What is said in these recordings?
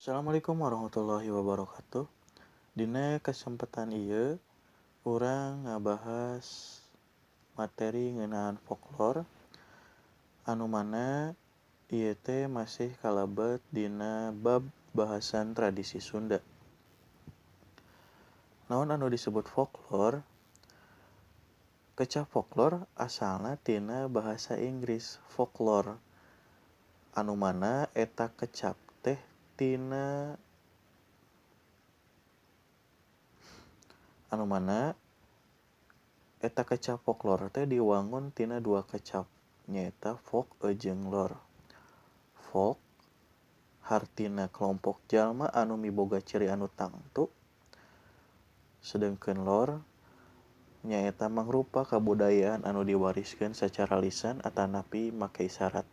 Assalamualaikum warahmatullahi wabarakatuh. Dina kesempatan ieu urang ngabahas materi ngeunaan folklor anu mana ieu teh masih kalebet dina bab bahasan tradisi Sunda. Naon anu disebut folklor? Kecap folklor asalna tina bahasa Inggris folklore anu mana eta kecap teh tina anu mana eta kecap folklore teh diwangun tina dua kecap nyaeta folk jeung lore. Folk hartina kelompok jalma anu miboga ciri anu tangtu, sedengkeun lore nyaeta mangrupa kabudayaan anu diwariskeun sacara lisan atanapi make isyarat.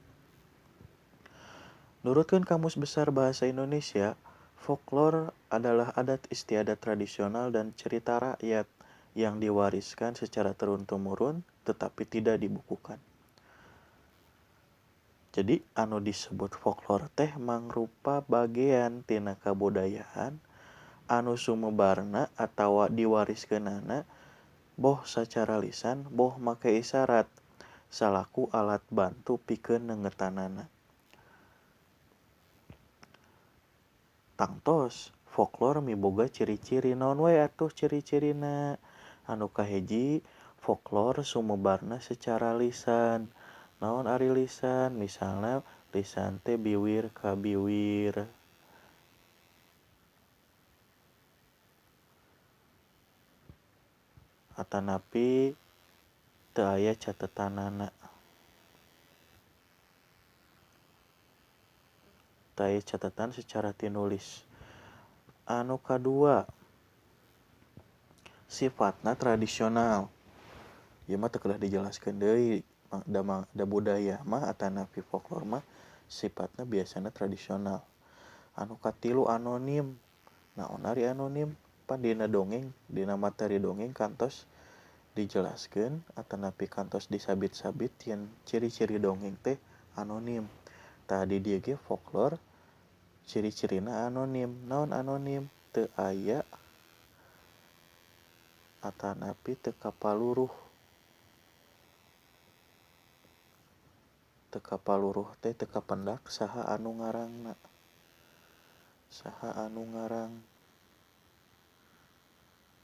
Nurutkeun Kamus Besar Bahasa Indonesia, folklore adalah adat istiadat tradisional dan cerita rakyat yang diwariskan secara turun-temurun tetapi tidak dibukukan. Jadi anu disebut folklore teh mangrupa bagean tina kabudayaan anu sumebarna atawa diwariskeunana boh sacara lisan boh make isyarat salaku alat bantu pikeun neungetanana. Tangtos folklore miboga ciri-ciri naon wae atuh ciri-cirina. Anu kahiji, folklore sumebarna secara lisan. Naon ari lisan? Misalna lisan teh biwir ka biwir. Atanapi teu aya catetanana. Teu aya catatan secara tinulis. Anu kadua, sifatna tradisional. Ieu mah teu kedah dijelaskeun deui. Da budaya mah atanapi folklore mah sifatna biasana tradisional. Anu katilu anonim. Naon ari anonim? Pan dina dongeng, dina materi dongeng kantos dijelaskeun atanapi kantos disabit-sabit yen ciri-ciri dongeng teh anonim. Tah di dieu ge folklore ciri-cirina anonim. Naon anonim? Teu aya atanapi teu kapaluruh. Teu kapaluruh teh teu kapendak saha anu ngarangna. Saha anu ngarang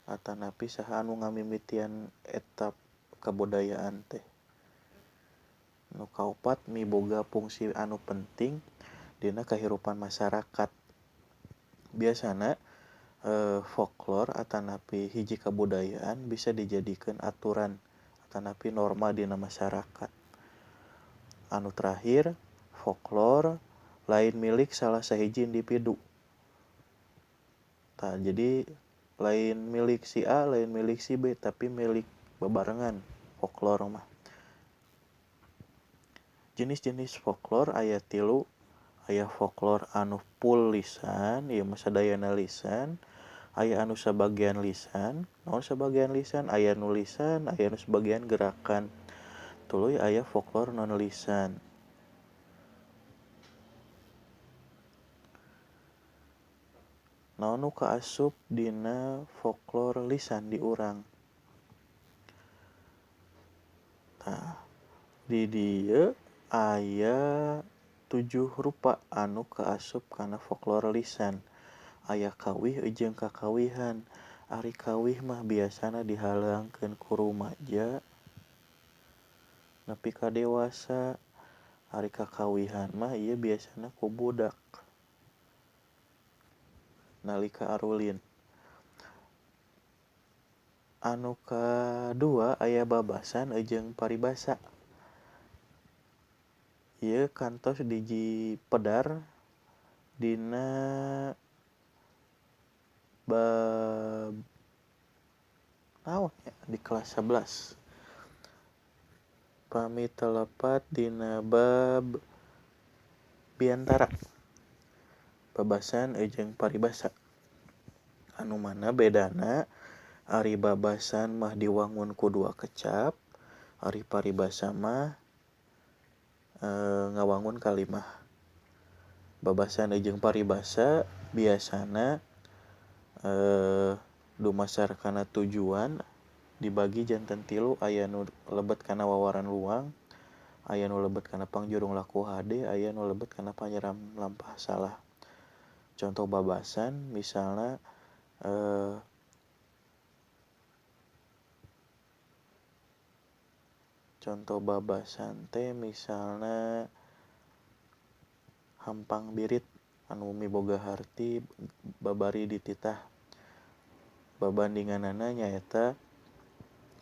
atanapi saha anu ngamimitian eta kabudayaan teh. Nu kaopat miboga fungsi anu penting dina kahirupan masyarakat. Biasana folklore atanapi hiji kabudayaan bisa dijadikeun aturan atanapi norma dina masyarakat. Anu terakhir, folklore lain milik salah sahiji individu. Tah jadi lain milik si A, lain milik si B, tapi milik bebarengan folklore mah. Jenis-jenis folklore aya 3. Aya folklore anu full lisan, ieu mah sadayana lisan. Aya anu sabagian lisan. Naon sabagian lisan? Aya nu lisan, aya nu sabagian gerakan. Tuluy aya folklore non lisan. Naon nu kaasup dina folklore lisan di urang? Tah, di dieu aya 7 rupa anu kaasup kana folklore lisan. Aya kawih jeung kakawihan. Ari kawih mah biasana dihalangkeun ku rumaja nepi ka dewasa. Ari kakawihan mah ieu biasana ku budak nalika arulin. Anu kadua aya babasan jeung paribasa. Ieu kantos dijipedar dina bab naon ya di kelas 11. Pamitelepat dina bab biantara. Babasan jeung paribasa. Anu mana bedana ari babasan mah diwangun ku dua kecap, ari paribasa mah ngawangun kalimah. Babasan jeung paribasa biasana dumasar kana tujuan dibagi janten tilu, aya nu lebet kana wawaran luang, aya nu lebet kana pangjurung laku hade, aya nu lebet kana panyeram lampah salah. Contoh babasan misalna contoh babasan teh misalna hampang birit anu miboga harti babari dititah. Babandinganana nyaeta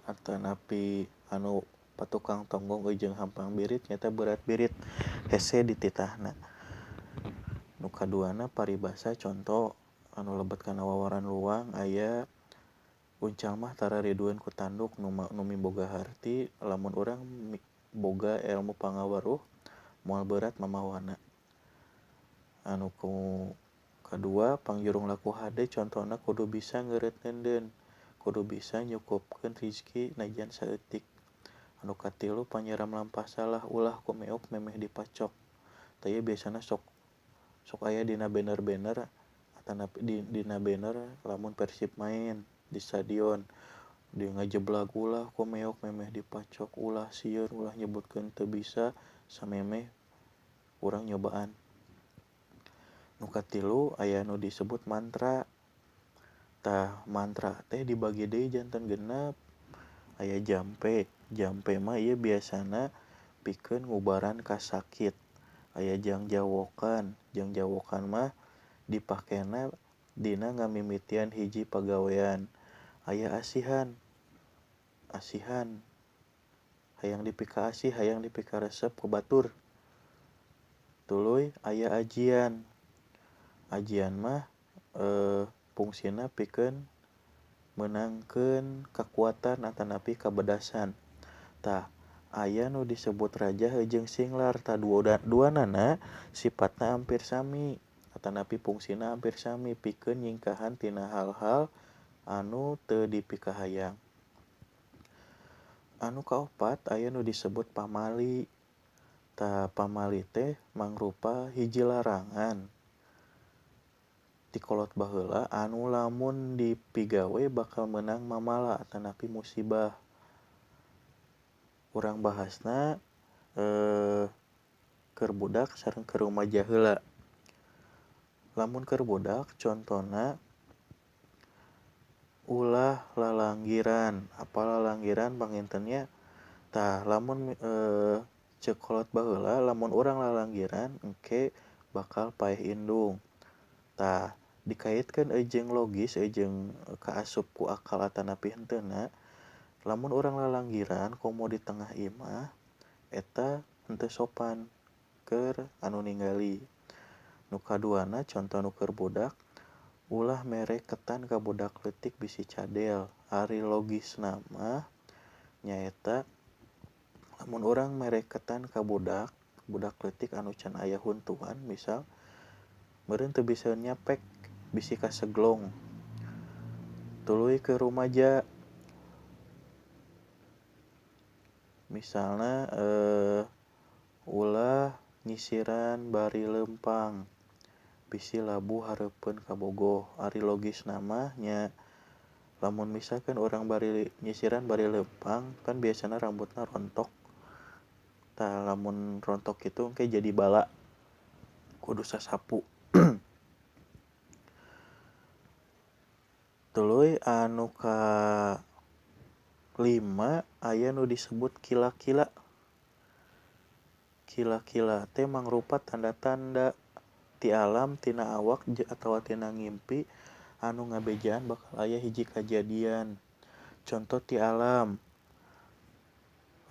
atanapi anu patukang tonggong jeung hampang birit nyaeta berat birit hese dititahna. Nu kaduana paribasa contoh anu lebet kana wawaran luang aya uncal mah tara ridueun ku tanduk nu miboga harti lamun urang boga ilmu pangaweruh moal berat mamawana. Anu kadua pangjurung laku hade contohna kudu bisa ngeureutkeun, kudu bisa nyukupkeun rizki najan saeutik. Anu katilu panyiram lampah salah ulah kumeok memeh dipacok. Teu ye biasana sok aya dina banner-banner atanapi dina banner lamun Persib main di stadion di ngajeblag ulah kumeok memeh dipacok, ulah sieun, ulah nyebutkeun teu bisa samemeh urang nyobaan. Nu katilu aya nu disebut mantra. Tah mantra teh dibagi deui janten genep. Aya jampe. Jampe mah ieu biasana pikeun ngubaran kasakit. Aya jangjawokan. Jangjawokan mah dipakena dina ngamimitian hiji pagawean. Aya asihan. Asihan hayang dipika asih, hayang dipika resep ku batur. Tuluy aya ajian. Ajian mah fungsina pikeun meunangkeun kakuatan atanapi kabedasan. Tah aya nu disebut raja jeung singlar. Tah duanana sifatna hampir sami atanapi fungsina hampir sami pikeun nyingkahan tina hal-hal anu teu dipika hayang. Anu kaopat aya nu disebut pamali. Tah pamali teh mangrupa hiji larangan ti kolot baheula anu lamun dipigawe bakal meunang mamala atanapi musibah. Urang bahasna keur budak sareng keur rumaja heula. Lamun keur budak contona ulah lalanggiran. Apa lalanggiran pangintennya? Tah lamun ceuk kolot baheula lamun urang lalanggiran engke bakal paeh indung. Tah dikaitkeun jeung logis jeung kaasup ku akal atanapi henteuna, lamun urang lalanggiran komo di tengah imah eta henteu sopan keur anu ningali. Nu kaduana contoh nu keur budak ulah mere ketan ka budak leutik bisi cadel. Ari logisna mah nyaeta lamun urang mere ketan ka budak leutik anu can aya huntuan misal meureun teu bisa nyapek bisi kaseglong. Tuluy ke rumaja misalna ulah nyisiran bari leumpang bisi labu hareupeun ka bogoh. Ari logisna mah nya lamun misalkan urang bari nyisiran bari leumpang kan biasana rambutna rontok. Tah lamun rontok kitu engke jadi bala kudu sasapu. Tuluy anu ka 5 aya nu disebut kila-kila. Kila-kila teh mangrupa tanda-tanda ti alam tina awak atawa tina ngimpi anu ngabejaan bakal aya hiji kajadian. Contoh ti alam.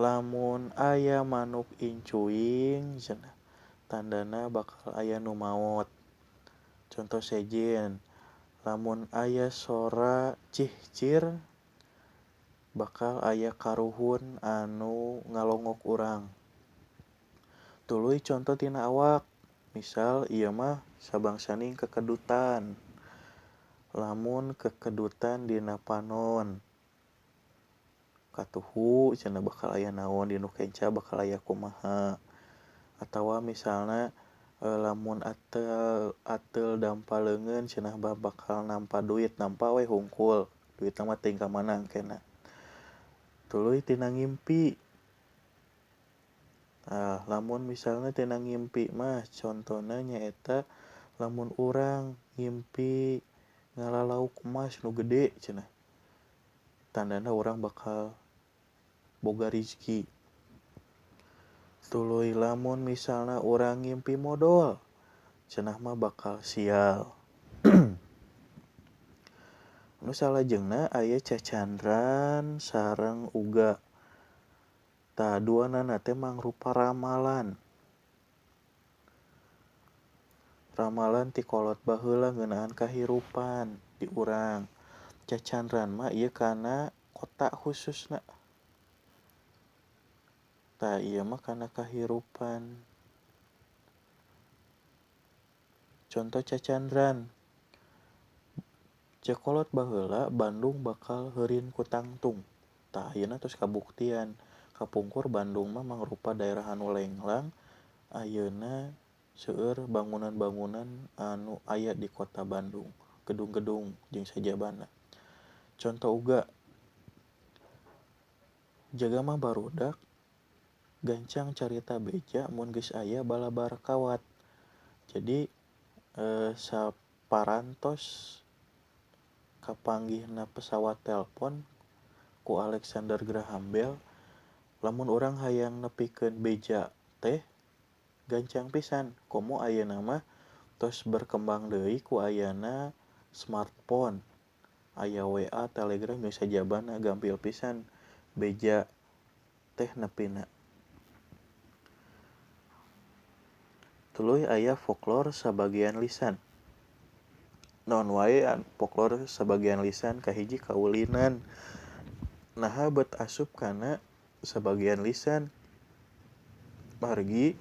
Lamun aya manuk incuing cenah tandana bakal aya nu maot. Contoh sejen. Lamun aya sora cihcir bakal aya karuhun anu ngalongok urang. Tuluy contoh tina awak. Misal ieu mah sabangsaning kekedutan. Lamun kekedutan dina panon katuhu cenah bakal aya naon dinu kenca bakal aya kumaha. Atawa misalna lamun atel dampa leungeun cenah bakal nampa duit, nampa we hungkul duit mah teuing ka mana engkena. Tuluy tina ngimpi. Lamun misalnya tina ngimpi mah contona nyaeta lamun urang ngimpi ngalalauk emas nu gede cenah, tandana urang bakal boga rezeki. Tuluy lamun misalna urang ngimpi modal cenah mah bakal sial. Nu salajengna aya cacandran sareng uga. Tah duanana teh mangrupa ramalan. Ramalan ti kolot baheula ngeunaan kahirupan di urang. Cacandran mah ieu kana kota khususna. Tah ieu mah kana kahirupan. Contoh cacandran. Cek kolot baheula Bandung bakal heureun ku tangtung. Tah ayeuna tos kabuktian. Kapungkur Bandung mah mangrupa daerah anu lenglang. Ayeuna seueur bangunan-bangunan anu aya di kota Bandung, gedung-gedung jeung sajabana. Contoh uga jaga mah barudak gancang carita beja mun geus aya balabar kawat. Jadi saparantos kapanggihna pesawat telpon ku Alexander Graham Bell, lamun urang hayang nepikeun beja teh gancang pisan. Komo ayeuna mah tos berkembang deui ku ayana smartphone. Aya WA, Telegram jeung sajabana gampil pisan beja teh nepina. Tuluy aya folklore sabagean lisan. Naon wae folklore sabagean lisan kahiji kaulinan. Naha bet asup kana sabagean lisan. Margi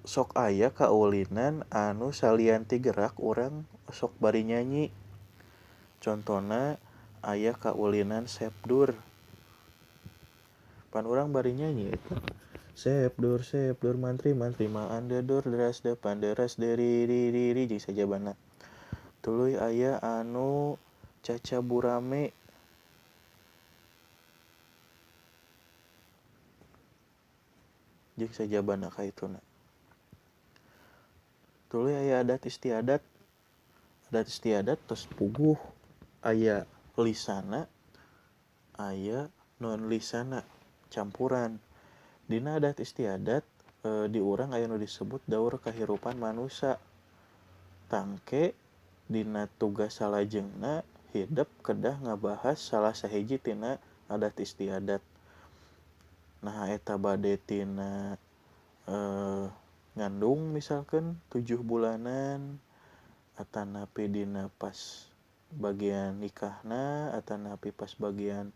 sok aya kaulinan anu salianti gerak urang sok bari nyanyi. Contona aya kaulinan sepdur. Pan urang bari nyanyi eta sepdur mantri maan dedur deras depan deras deri jeung sajabana. Tuluy aya anu caca burame. Jeung sajabana kaituna. Tuluy aya adat istiadat. Adat istiadat tos puguh. Aya lisana, aya non lisana, campuran. Dina adat istiadat di urang aya nu disebut daur kahirupan manusa. Tangke dina tugas salajengna hidep kedah ngabahas salah sahiji tina adat istiadat. Nah eta bade tina ngandung misalkan 7 bulanan, atanapi dina pas bagian nikahna, atanapi pas bagian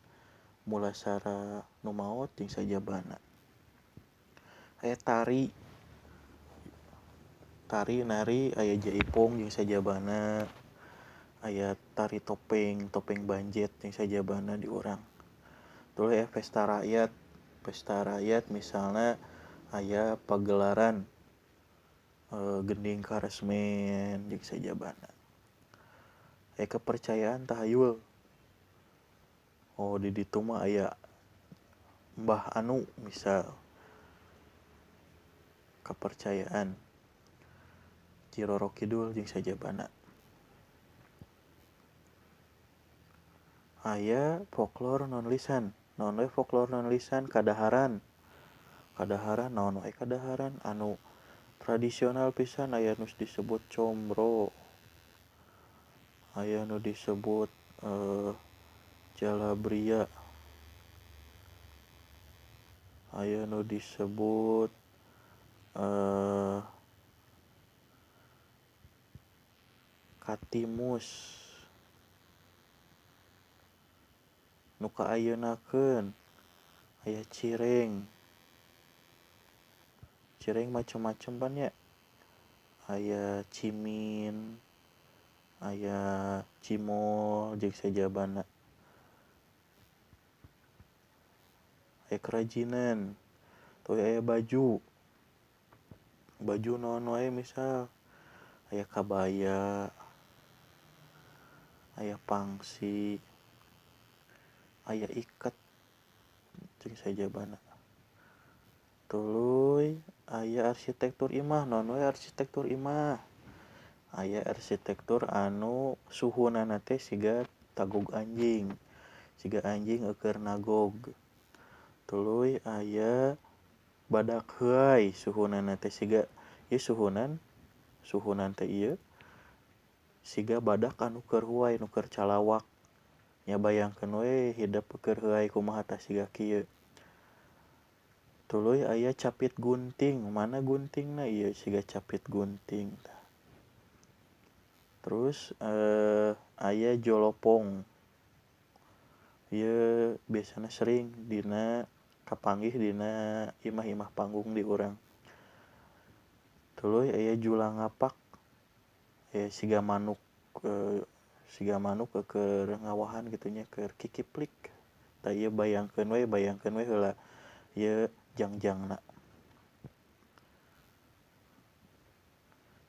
mulasara nu maot jeung sajabana. Aya tari nari, aya jaipong jeung sajabana. Aya tari topeng banjet jeung sajabana di urang. Tuluy aya pesta rakyat. Pesta rakyat misalna aya pagelaran gending karesmen jeung sajabana. Aya kepercayaan tahayul. Di ditu mah aya Mbah Anu misal. Kepercayaan Nyi Roro Kidul jeung sajabana. Aya folklore non lisan. Naon we folklore non lisan? Kadaharan. Kadaharan naon wae kadaharan anu tradisional pisan aya nu disebut combro. Aya nu disebut jalabria. Aya nu disebut katimus. Nu kaayeuna-keun aya cireng. Cireng macem-macem pan nya. Aya cimin, aya cimol jeung sajabana. Aya kerajinan. Tuluy aya baju. baju naon wae misal aya kabaya, aya pangsi, aya iket jeung sajabana. Tuluy aya arsitektur imah, naon wae arsitektur imah. Aya arsitektur anu suhunana teh siga tagog anjing, siga anjing keur nagog. Tuluy aya badak heuai suhunana teh siga ieu suhunan teh ieu siga badak anu keur huai nu keur calawak. Nya bayangkeun we hidep keur heuai kumaha tah siga kieu. Tuluy aya capit gunting, mana guntingna ieu siga capit gunting tah. Terus aya jolopong. Ieu biasana sering kapanggih dina imah-imah panggung di urang. Tuluy aya julang ngapak. Siga manuk keur ngawahan kitu nya keur kikiplik. Tah ieu bayangkeun we heula ieu jangjangna.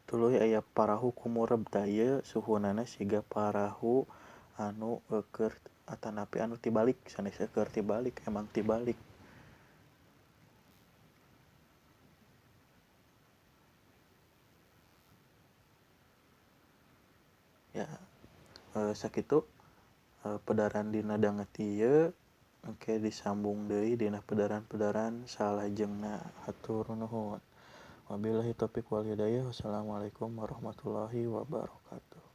Tuluy aya parahu kumureb, tah ieu suhunana siga parahu anu keur atanapi anu tibalik, sanes keur tibalik, emang tibalik. Ya, sakitu pedaran dina danget ieu engke disambung deui dina pedaran-pedaran salajengna. Hatur nuhun. Wabillahi taufiq wal hidayah. Wassalamualaikum warahmatullahi wabarakatuh.